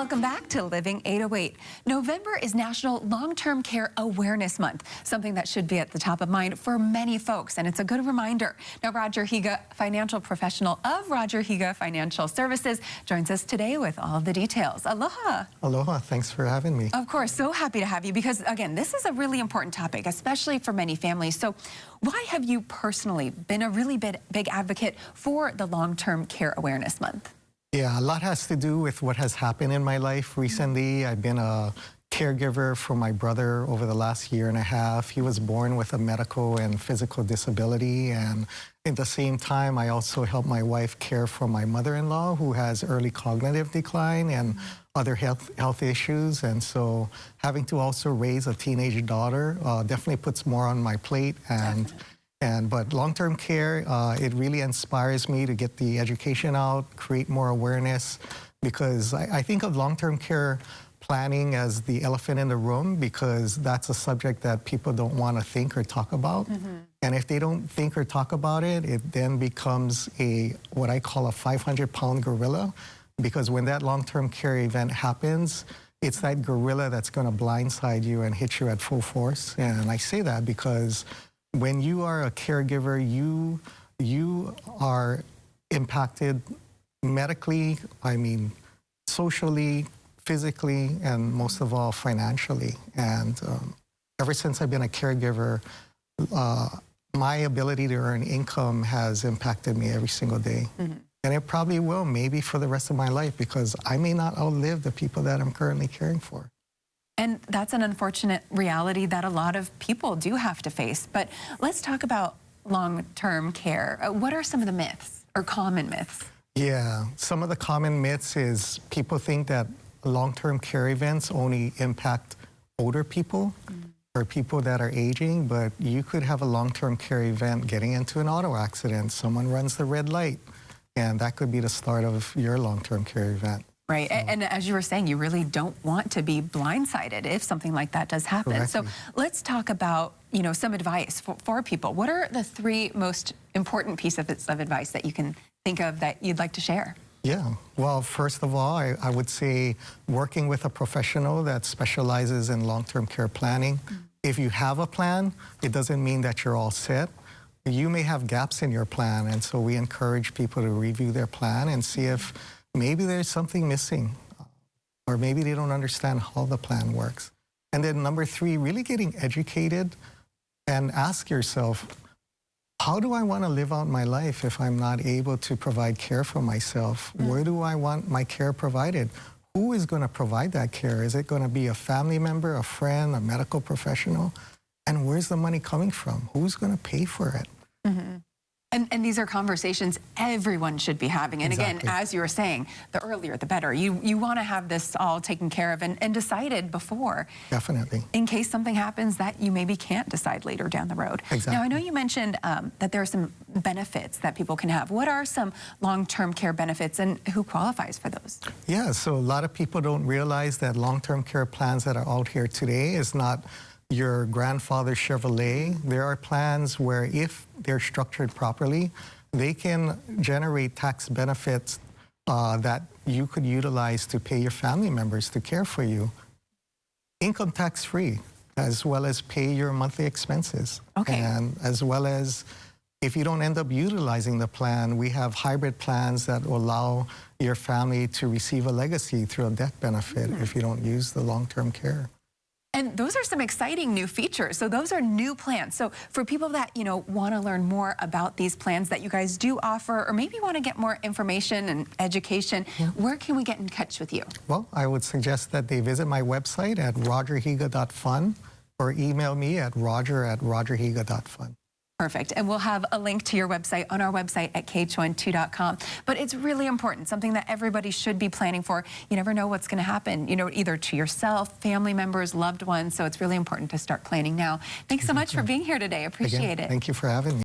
Welcome back to Living 808. November is National Long-Term Care Awareness Month, something that should be at the top of mind for many folks, and it's a good reminder. Now, Roger Higa, financial professional of Roger Higa Financial Services, joins us today with all the details. Aloha. Aloha, thanks for having me. Of course, so happy to have you because, again, this is a really important topic, especially for many families. So why have you personally been a really big advocate for the Long-Term Care Awareness Month? Yeah, a lot has to do with what has happened in my life recently. I've been a caregiver for my brother over the last year and a half. He was born with a medical and physical disability, and at the same time, I also help my wife care for my mother-in-law who has early cognitive decline and other health issues. And so having to also raise a teenage daughter definitely puts more on my plate. But long-term care, it really inspires me to get the education out, create more awareness, because I think of long-term care planning as the elephant in the room, because that's a subject that people don't want to think or talk about. And if they don't think or talk about it, it then becomes what I call a 500-pound gorilla, because when that long-term care event happens, it's that gorilla that's going to blindside you and hit you at full force. And I say that because when you are a caregiver, you are impacted medically, socially, physically, and most of all, financially. And ever since I've been a caregiver, my ability to earn income has impacted me every single day. And it probably will, maybe for the rest of my life, because I may not outlive the people that I'm currently caring for. And that's an unfortunate reality that a lot of people do have to face. But let's talk about long-term care. What are some of the myths or common myths? Yeah, some of the common myths is people think that long-term care events only impact older people or people that are aging, but you could have a long-term care event getting into an auto accident. Someone runs the red light, and that could be the start of your long-term care event. Right, and as you were saying, you really don't want to be blindsided if something like that does happen. Correctly. So let's talk about, some advice for people. What are the three most important pieces of advice that you can think of that you'd like to share? Yeah, well, first of all, I would say working with a professional that specializes in long-term care planning. If you have a plan, it doesn't mean that you're all set. You may have gaps in your plan, and so we encourage people to review their plan and see if maybe there's something missing, or maybe they don't understand how the plan works. And then number three, really getting educated and ask yourself, how do I want to live out my life if I'm not able to provide care for myself? Where do I want my care provided? Who is going to provide that care? Is it going to be a family member, a friend, a medical professional? And where's the money coming from? Who's going to pay for it? And these are conversations everyone should be having. And Exactly. again, as you were saying, the earlier the better. You want to have this all taken care of and decided before. Definitely. In case something happens that you maybe can't decide later down the road. Exactly. Now, I know you mentioned that there are some benefits that people can have. What are some long-term care benefits, and who qualifies for those? Yeah, so a lot of people don't realize that long-term care plans that are out here today is not your grandfather's Chevrolet. There are plans where, if they're structured properly, they can generate tax benefits that you could utilize to pay your family members to care for you. Income tax free, as well as pay your monthly expenses. Okay. And as well as, if you don't end up utilizing the plan, we have hybrid plans that will allow your family to receive a legacy through a death benefit if you don't use the long-term care. And those are some exciting new features. So those are new plans. So for people that, want to learn more about these plans that you guys do offer, or maybe want to get more information and education, where can we get in touch with you? Well, I would suggest that they visit my website at rogerhiga.fun or email me at roger@rogerhiga.fun. Perfect. And we'll have a link to your website on our website at kh12.com. But it's really important, something that everybody should be planning for. You never know what's going to happen, either to yourself, family members, loved ones. So it's really important to start planning now. Thanks so much for being here today. Appreciate it. Thank you for having me.